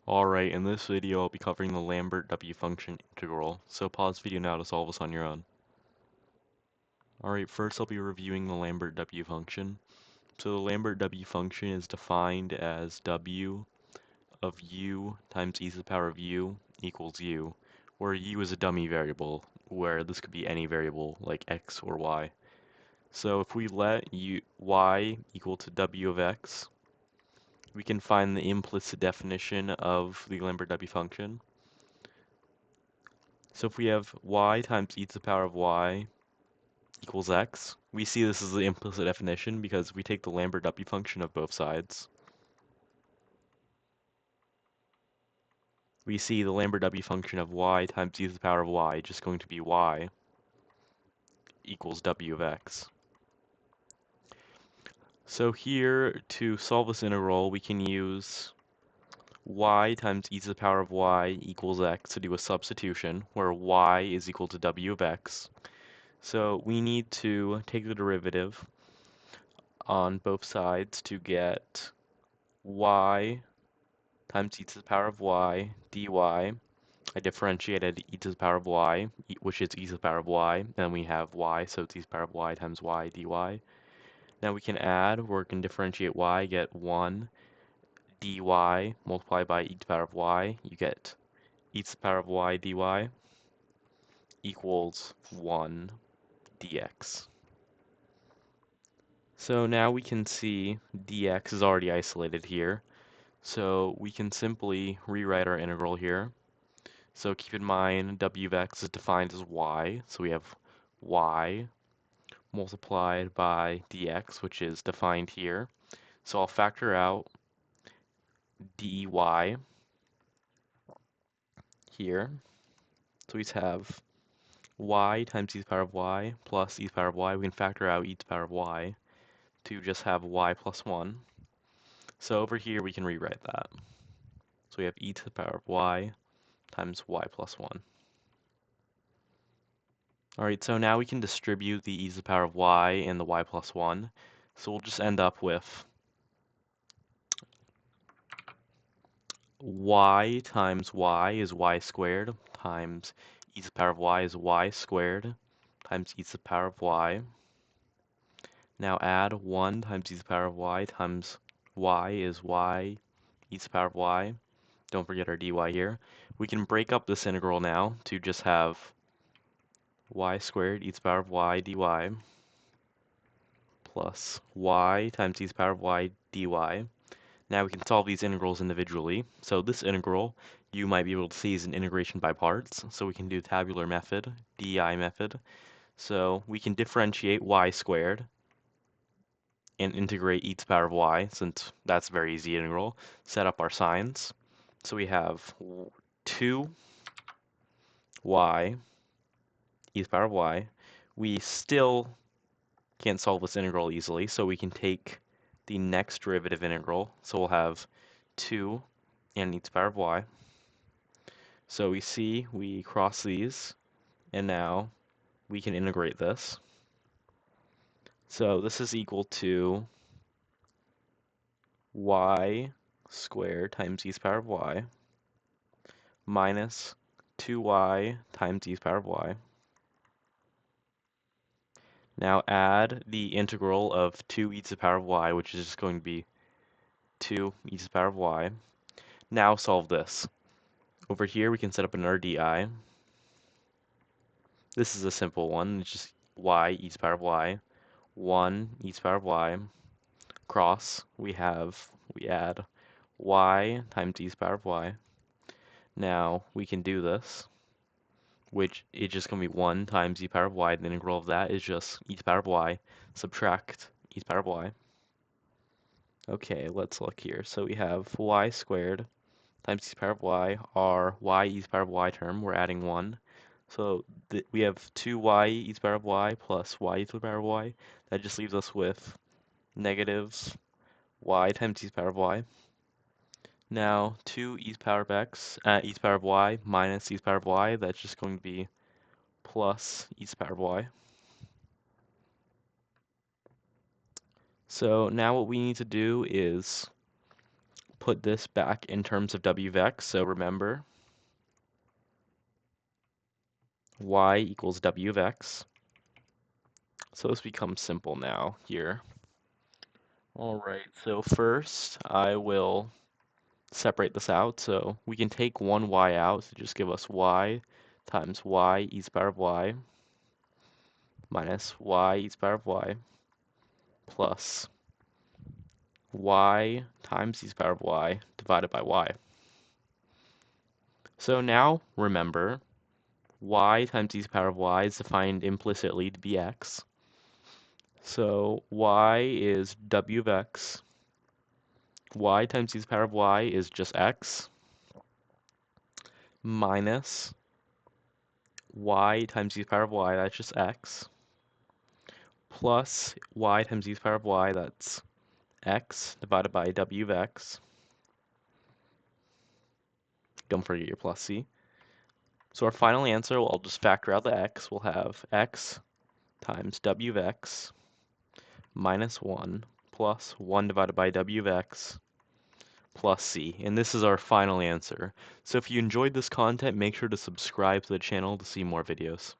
Alright, in this video I'll be covering the Lambert W function integral, so pause the video now to solve this on your own. Alright, first I'll be reviewing the Lambert W function. So the Lambert W function is defined as W of u times e to the power of u equals u, where u is a dummy variable, where this could be any variable like x or y. So if we let y equal to w of x, we can find the implicit definition of the Lambert W function. So if we have y times e to the power of y equals x, we see this as the implicit definition because we take the Lambert W function of both sides. We see the Lambert W function of y times e to the power of y just going to be y equals w of x. So here, to solve this integral, we can use y times e to the power of y equals x to do a substitution, where y is equal to w of x. So we need to take the derivative on both sides to get y times e to the power of y dy. I differentiated e to the power of y, which is e to the power of y, and we have y, so it's e to the power of y times y dy. Now we can add, we can differentiate y, get 1 dy multiplied by e to the power of y. You get e to the power of y dy equals 1 dx. So now we can see dx is already isolated here. So we can simply rewrite our integral here. So keep in mind w of x is defined as y. So we have y multiplied by dx, which is defined here. So I'll factor out dy here. So we have y times e to the power of y plus e to the power of y. We can factor out e to the power of y to just have y plus 1. So over here we can rewrite that. So we have e to the power of y times y plus 1. Alright, so now we can distribute the e to the power of y and the y plus 1. So we'll just end up with y times y is y squared times e to the power of y is y squared times e to the power of y. Now add 1 times e to the power of y times y is y e to the power of y. Don't forget our dy here. We can break up this integral now to just have y squared e to the power of y dy plus y times e to the power of y dy. Now we can solve these integrals individually. So this integral, you might be able to see is an integration by parts. So we can do tabular method, DI method. So we can differentiate y squared and integrate e to the power of y, since that's a very easy integral. Set up our signs. So we have 2y e to the power of y. We still can't solve this integral easily, so we can take the next derivative integral. So we'll have 2 and e to the power of y. So we see we cross these, and now we can integrate this. So this is equal to y squared times e to the power of y minus 2y times e to the power of y. Now add the integral of 2 e to the power of y, which is just going to be 2 e to the power of y. Now solve this. Over here we can set up another di. This is a simple one. It's just y e to the power of y, 1 e to the power of y, cross, we add y times e to the power of y. Now we can do this, which is just going to be 1 times e to the power of y. The integral of that is just e to the power of y, subtract e to the power of y. Okay, let's look here. So we have y squared times e to the power of y, our y e to the power of y term, we're adding 1. So we have 2y e to the power of y plus y e to the power of y. That just leaves us with negatives y times e to the power of y. Now 2 e to the power of x, e to the power of y minus e to the power of y, that's just going to be plus e to the power of y. So now what we need to do is put this back in terms of w of x. So remember, y equals w of x. So this becomes simple now here. All right, so first I will separate this out. So we can take one y out to just give us y times y e to the power of y minus y e to the power of y plus y times e to the power of y divided by y. So now remember, y times e to the power of y is defined implicitly to be x. So y is w of x. Y times e to the power of y is just x minus y times e to the power of y, that's just x, plus y times e to the power of y, that's x divided by w of x. Don't forget your plus c. So our final answer, I'll just factor out the x. We'll have x times w of x minus 1 plus 1 divided by w of x plus c. And this is our final answer. So if you enjoyed this content, make sure to subscribe to the channel to see more videos.